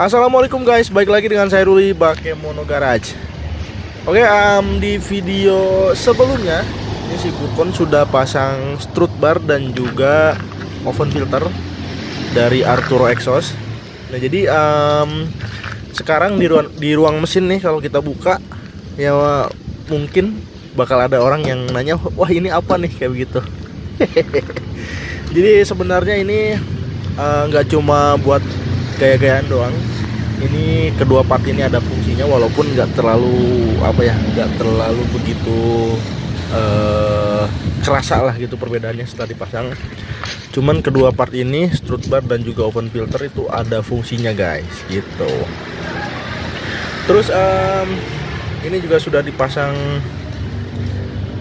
Assalamualaikum guys, balik lagi dengan saya Ruli Bakemono Garage. Oke, di video sebelumnya ini si Burkon sudah pasang strut bar dan juga oven filter dari Arturo Exhaust. Nah jadi sekarang di ruang mesin nih, kalau kita buka ya mungkin bakal ada orang yang nanya, wah ini apa nih, kayak begitu. Jadi sebenarnya ini nggak cuma buat gaya-gayaan doang. Ini kedua part ini ada fungsinya, walaupun nggak terlalu nggak terlalu begitu kerasa lah gitu perbedaannya setelah dipasang. Cuman kedua part ini, strut bar dan juga oven filter, itu ada fungsinya guys gitu. Terus ini juga sudah dipasang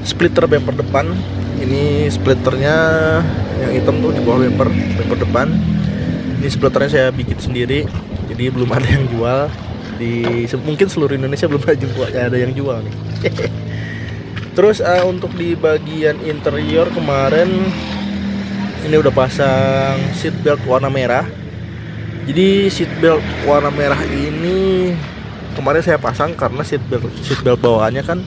splitter bumper depan. Ini splitternya yang hitam tuh di bawah bumper depan. Ini splitternya saya bikin sendiri, jadi belum ada yang jual mungkin seluruh Indonesia belum ada yang jual nih. Terus untuk di bagian interior kemarin ini udah pasang seat belt warna merah. Jadi seat belt warna merah ini kemarin saya pasang karena seat belt bawaannya kan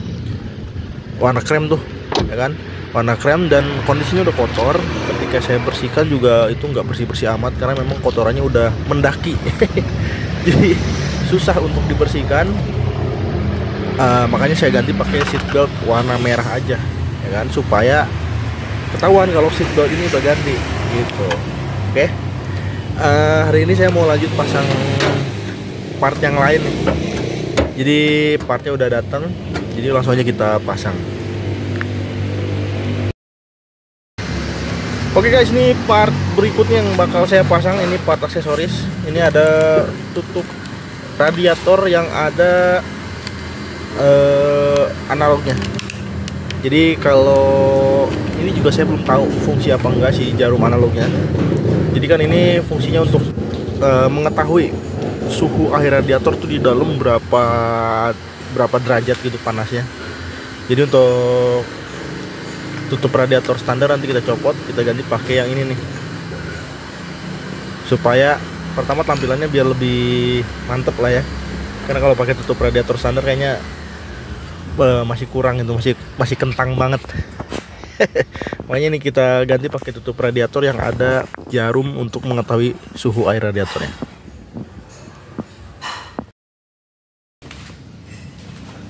warna krem tuh, ya kan? Warna krem dan kondisinya udah kotor. Ketika saya bersihkan juga itu nggak bersih amat karena memang kotorannya udah mendaki. Jadi susah untuk dibersihkan. Makanya saya ganti pakai seat belt warna merah aja, ya kan, supaya ketahuan kalau seat belt ini udah ganti gitu. Oke. Hari ini saya mau lanjut pasang part yang lain nih. Jadi partnya udah datang, jadi langsung aja kita pasang. Oke guys, ini part berikutnya yang bakal saya pasang. Ini part aksesoris. Ini ada tutup radiator yang ada analognya. Jadi kalau ini juga saya belum tahu fungsi apa enggak si jarum analognya. Jadi kan ini fungsinya untuk mengetahui suhu air radiator tuh di dalam berapa derajat gitu panasnya. Jadi untuk tutup radiator standar nanti kita copot, kita ganti pakai yang ini nih, supaya pertama tampilannya biar lebih mantep lah ya. Karena kalau pakai tutup radiator standar kayaknya masih kurang itu, masih kentang banget. Makanya ini kita ganti pakai tutup radiator yang ada jarum untuk mengetahui suhu air radiatornya.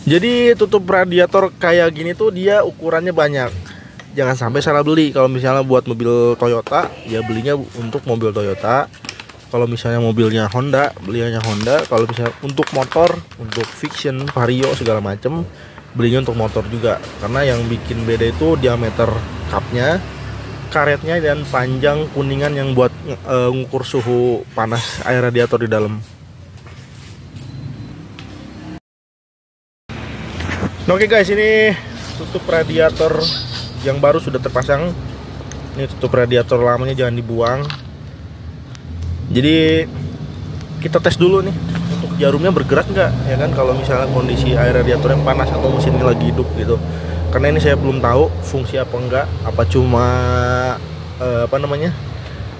Jadi tutup radiator kayak gini tuh dia ukurannya banyak. Jangan sampai salah beli. Kalau misalnya buat mobil Toyota, ya belinya untuk mobil Toyota. Kalau misalnya mobilnya Honda, belinya Honda. Kalau misalnya untuk motor, untuk Vision, Vario segala macem, belinya untuk motor juga. Karena yang bikin beda itu diameter cupnya, karetnya, dan panjang kuningan yang buat ngukur suhu panas air radiator di dalam. Oke guys, ini tutup radiator yang baru sudah terpasang. Ini tutup radiator lamanya jangan dibuang. Jadi kita tes dulu nih untuk jarumnya bergerak nggak, ya kan, kalau misalnya kondisi air radiatornya panas atau mesinnya lagi hidup gitu. Karena ini saya belum tahu fungsi apa enggak, apa cuma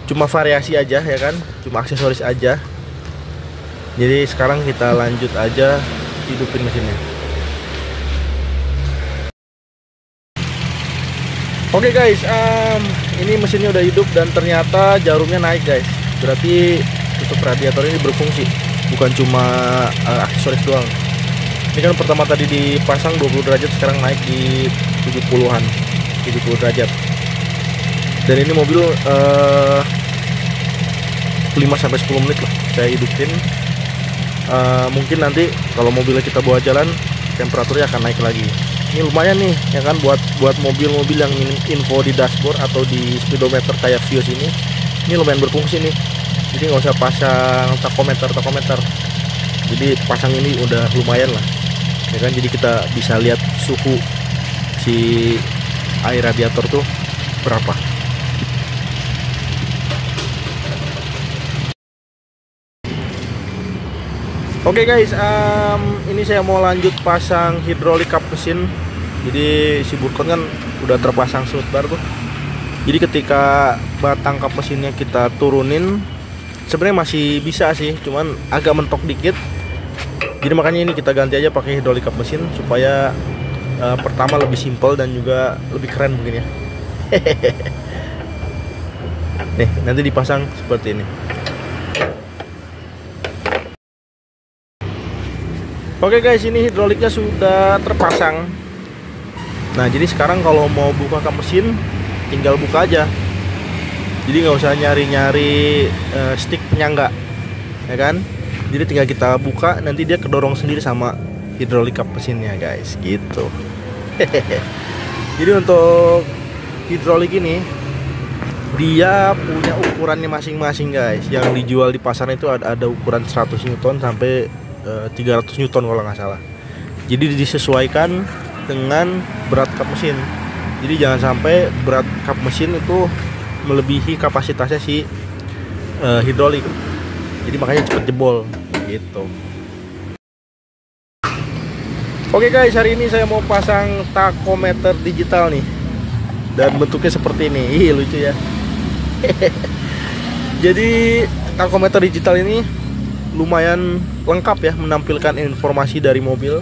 cuma variasi aja, ya kan, cuma aksesoris aja. Jadi sekarang kita lanjut aja hidupin mesinnya. Oke guys, ini mesinnya udah hidup dan ternyata jarumnya naik guys. Berarti tutup radiator ini berfungsi, bukan cuma aksesoris doang. Ini kan pertama tadi dipasang 20 derajat, sekarang naik di 70 derajat. Dan ini mobil 5-10 menit lah saya hidupin. Mungkin nanti kalau mobilnya kita bawa jalan, temperaturnya akan naik lagi. Ini lumayan nih, ya kan, buat mobil-mobil yang info di dashboard atau di speedometer kayak Vios ini lumayan berfungsi nih. Jadi nggak usah pasang takometer. Jadi pasang ini udah lumayan lah, ya kan. Jadi kita bisa lihat suhu si air radiator tuh berapa. Oke guys, ini saya mau lanjut pasang hidrolik kap mesin. Jadi si Burkon kan udah terpasang strut bar tuh. Jadi ketika batang kap mesinnya kita turunin, sebenarnya masih bisa sih, cuman agak mentok dikit. Jadi makanya ini kita ganti aja pakai hidrolik kap mesin supaya pertama lebih simpel dan juga lebih keren mungkin ya. Nih, nanti dipasang seperti ini. Oke guys, ini hidroliknya sudah terpasang. Nah, jadi sekarang kalau mau buka kap mesin tinggal buka aja. Jadi nggak usah nyari-nyari stick penyangga, ya kan? Jadi tinggal kita buka, nanti dia kedorong sendiri sama hidrolik kap mesinnya guys, gitu. Jadi untuk hidrolik ini dia punya ukurannya masing-masing guys. Yang dijual di pasar itu ada ukuran 100 Newton sampai 300 Newton kalau nggak salah. Jadi disesuaikan dengan berat kap mesin. Jadi jangan sampai berat kap mesin itu melebihi kapasitasnya si hidrolik. Jadi makanya cepet jebol gitu. Oke guys, hari ini saya mau pasang tachometer digital nih. Dan bentuknya seperti ini. Ih, lucu ya. Jadi tachometer digital ini lumayan lengkap ya, menampilkan informasi dari mobil.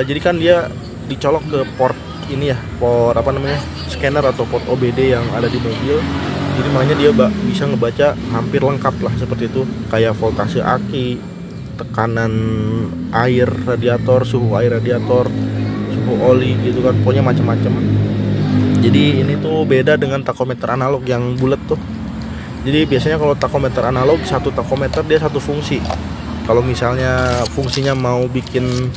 Jadi kan dia dicolok ke port ini ya, port apa namanya, scanner atau port OBD yang ada di mobil. Jadi makanya dia bisa ngebaca hampir lengkap lah seperti itu, kayak voltase aki, tekanan air radiator, suhu air radiator, suhu oli gitu kan, pokoknya macam-macam. Jadi ini tuh beda dengan tachometer analog yang bulat tuh. Jadi biasanya kalau tachometer analog, satu tachometer dia satu fungsi. Kalau misalnya fungsinya mau bikin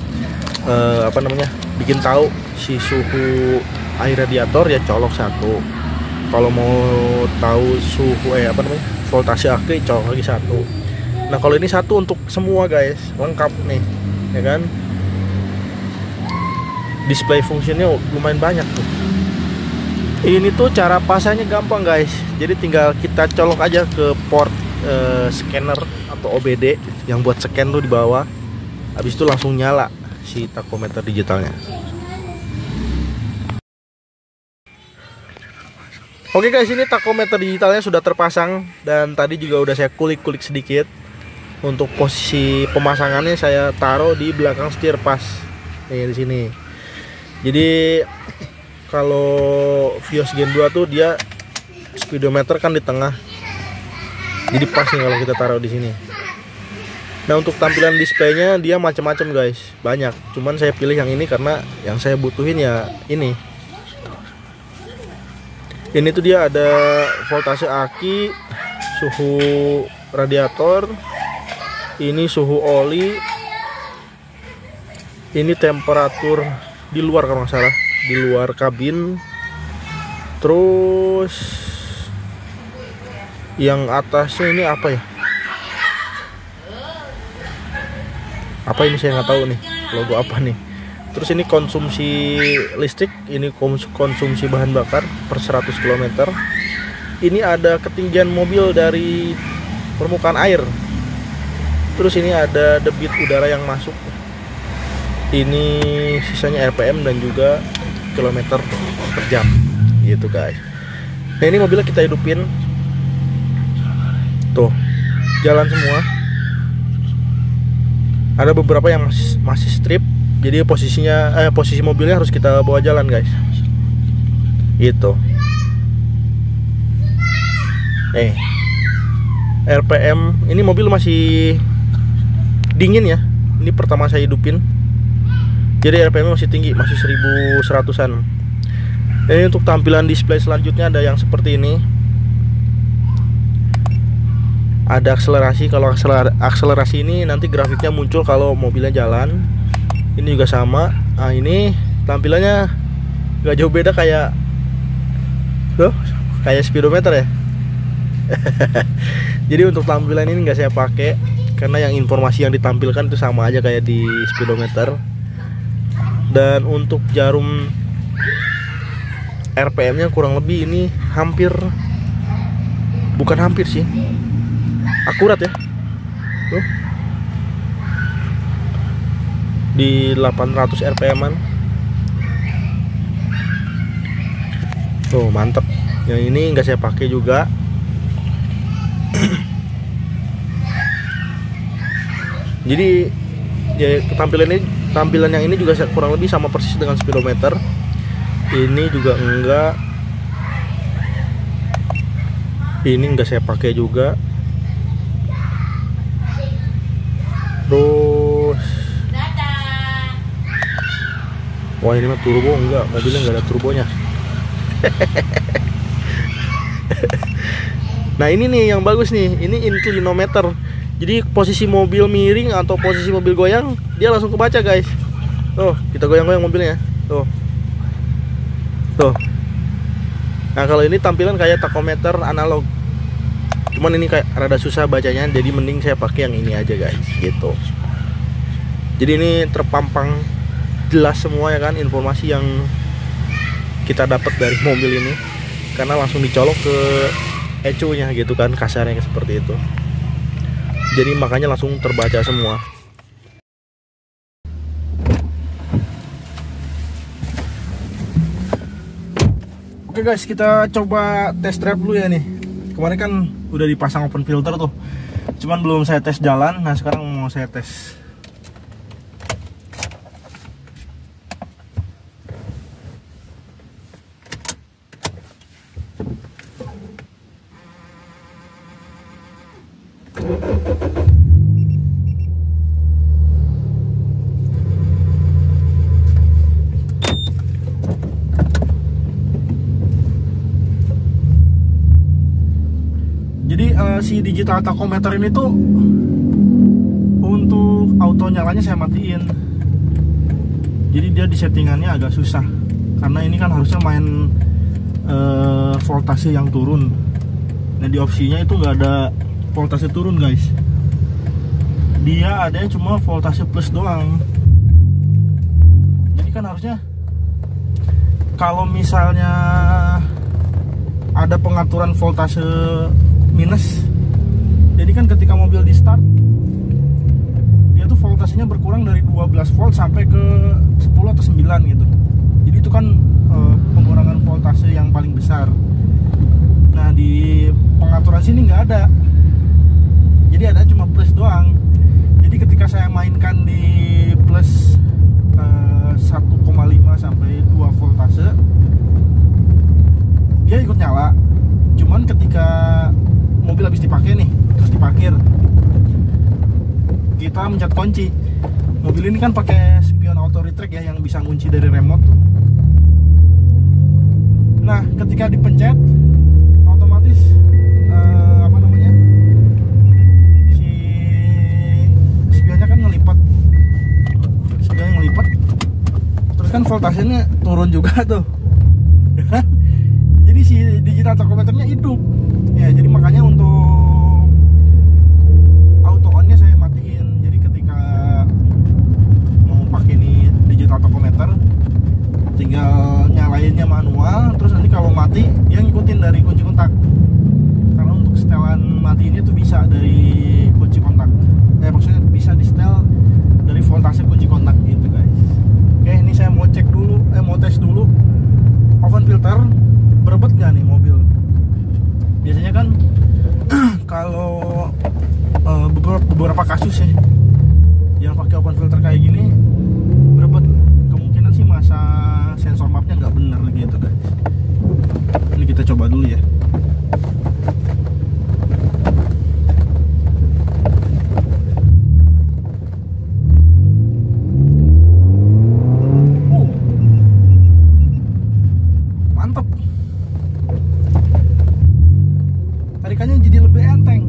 apa namanya, bikin tahu si suhu air radiator ya colok satu. Kalau mau tahu suhu apa namanya, voltase aki, colok lagi satu. Nah kalau ini satu untuk semua guys, lengkap nih, ya kan? Display fungsinya lumayan banyak tuh. Ini tuh cara pasangnya gampang guys. Jadi tinggal kita colok aja ke port scanner atau OBD yang buat scan tuh di bawah. Habis itu langsung nyala si tachometer digitalnya. Oke guys, ini tachometer digitalnya sudah terpasang dan tadi juga udah saya kulik-kulik sedikit. Untuk posisi pemasangannya saya taruh di belakang setir pas. Nih di sini. Jadi kalau Vios Gen 2 tuh dia speedometer kan di tengah. Jadi pas nih kalau kita taruh di sini. Nah, untuk tampilan displaynya dia macam-macam guys, banyak. Cuman saya pilih yang ini karena yang saya butuhin ya ini. Ini tuh dia ada voltase aki, suhu radiator, ini suhu oli, ini temperatur di luar kalau nggak salah, di luar kabin. Terus yang atasnya ini apa ya? Apa ini saya nggak tahu nih, logo apa nih. Terus ini konsumsi listrik, ini konsumsi bahan bakar per 100 km. Ini ada ketinggian mobil dari permukaan air. Terus ini ada debit udara yang masuk. Ini sisanya RPM dan juga kilometer per jam gitu guys. Nah ini mobilnya kita hidupin. Tuh, jalan semua. Ada beberapa yang masih strip, jadi posisi mobilnya harus kita bawa jalan guys. Gitu. RPM ini mobil masih dingin ya. Ini pertama saya hidupin. Jadi RPM masih tinggi, masih 1100-an. Ini untuk tampilan display selanjutnya ada yang seperti ini. Ada akselerasi. Kalau akselerasi ini nanti grafiknya muncul kalau mobilnya jalan. Ini juga sama. Nah ini tampilannya gak jauh beda kayak speedometer ya. Jadi untuk tampilan ini nggak saya pakai karena yang informasi yang ditampilkan itu sama aja kayak di speedometer. Dan untuk jarum RPM-nya kurang lebih ini bukan hampir sih, akurat ya. Tuh. Di 800 RPM-an. Tuh, mantep. Yang ini nggak saya pakai juga. Jadi ya tampilan yang ini juga kurang lebih sama persis dengan speedometer. Ini juga enggak. Ini enggak saya pakai juga. Terus wah ini mah turbo, enggak, mobilnya enggak ada turbonya. Nah ini nih yang bagus nih, ini inclinometer. Jadi posisi mobil miring atau posisi mobil goyang, dia langsung kebaca guys. Tuh, kita goyang-goyang mobilnya. Tuh. Tuh. Nah kalau ini tampilan kayak tachometer analog. Cuman ini kayak rada susah bacanya, jadi mending saya pakai yang ini aja guys, gitu. Jadi ini terpampang jelas semua ya kan, informasi yang kita dapat dari mobil ini, karena langsung dicolok ke ECU-nya gitu kan, kasarnya seperti itu. Jadi makanya langsung terbaca semua. Oke guys, kita coba test drive dulu ya nih. Kemarin kan udah dipasang open filter tuh, cuman belum saya tes jalan. Nah sekarang mau saya tes. Jadi si digital tachometer ini tuh untuk auto nyalanya saya matiin. Jadi dia di settingannya agak susah, karena ini kan harusnya main voltase yang turun. Nah di opsinya itu nggak ada voltase turun guys. Dia adanya cuma voltase plus doang. Jadi kan harusnya kalau misalnya ada pengaturan voltase minus, jadi kan ketika mobil di start dia tuh voltasenya berkurang dari 12 volt sampai ke 10 atau 9 gitu. Jadi itu kan pengurangan voltase yang paling besar. Nah di pengaturan sini nggak ada, jadi ada cuma plus doang. Jadi ketika saya mainkan di plus 1,5 sampai 2 voltase, dia ikut nyala. Cuman ketika mobil habis dipakai nih, terus diparkir, kita mencet kunci. Mobil ini kan pakai spion auto retract ya, yang bisa ngunci dari remote tuh. Nah ketika dipencet, otomatis si spionnya kan ngelipat, terus kan voltasenya turun juga tuh. Jadi si digital tachometernya hidup ya, jadi makanya untuk auto on-nya saya matiin. Jadi ketika mau pakai ini digital tachometer, tinggal nyalainnya manual, terus nanti kalau mati dia ngikutin dari kunci kontak. Karena untuk setelan matiin itu bisa dari kunci kontak, maksudnya bisa di setel dari voltase kunci kontak gitu guys. Oke, ini saya mau cek dulu, mau tes dulu oven filter berebet nggak nih mobil. Biasanya kan kalau beberapa kasus ya yang pakai open filter kayak gini berebet, kemungkinan sih masa sensor mapnya nggak bener gitu guys. Ini kita coba dulu ya. Mantep, tarikannya jadi lebih enteng.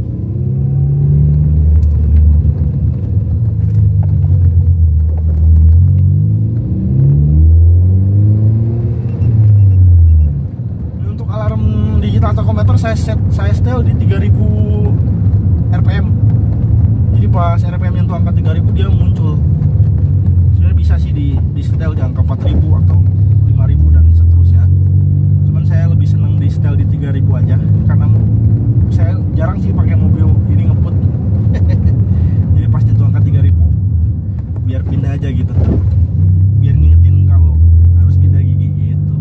Digital tachometer saya setel di 3000 rpm. Jadi pas rpm nyentuh angka 3000 dia muncul. Sebenarnya bisa sih di setel di angka 4000 atau 5000 dan seterusnya. Cuman saya lebih seneng di setel di 3000 aja, karena saya jarang sih pakai mobil ini ngebut. Jadi pas nyentuh angka 3000 biar pindah aja gitu. Biar ngingetin kalau harus pindah gigi gitu.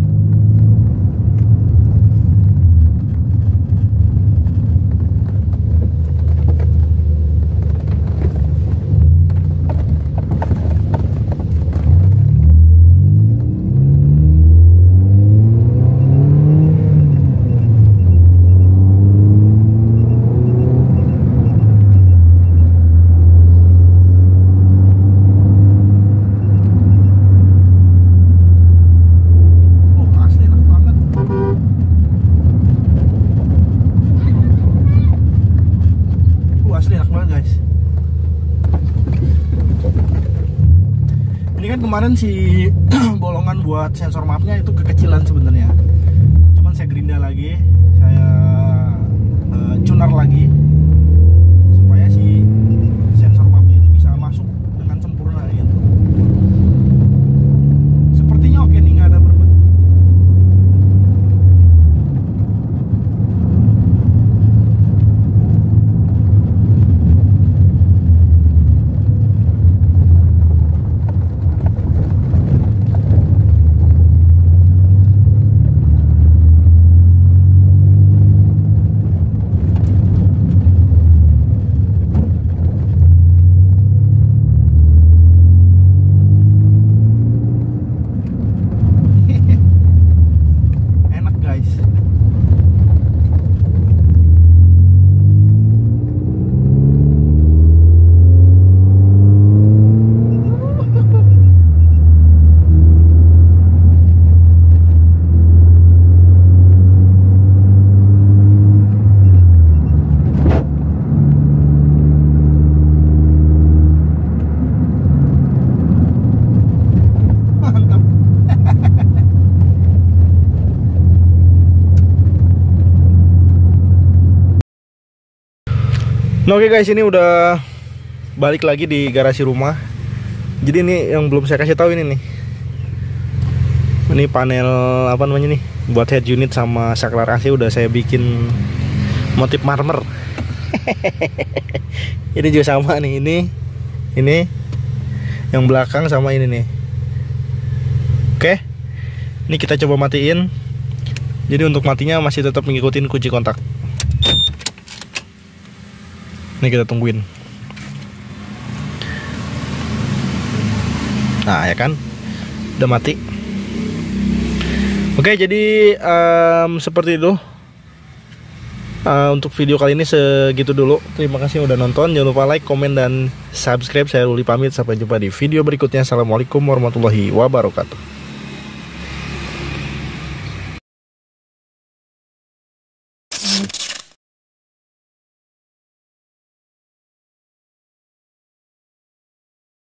kemarin si bolongan buat sensor mapnya itu kekecilan sebenarnya. Cuman saya gerinda lagi, saya tuner lagi supaya si sensor mapnya itu bisa masuk dengan sempurna gitu. Sepertinya oke nih, nggak ada berbeda. Enak guys. Mantap. Nah, oke guys, ini udah balik lagi di garasi rumah. Jadi ini yang belum saya kasih tahu ini nih. Ini panel apa namanya nih? Buat head unit sama saklar AC udah saya bikin motif marmer. Ini juga sama nih, ini yang belakang sama ini nih. Oke. Ini kita coba matiin. Jadi untuk matinya masih tetap mengikuti kunci kontak. Ini kita tungguin. Nah ya kan, udah mati. Oke, jadi seperti itu. Untuk video kali ini segitu dulu. Terima kasih udah nonton. Jangan lupa like, komen, dan subscribe. Saya Ruli pamit. Sampai jumpa di video berikutnya. Assalamualaikum warahmatullahi wabarakatuh.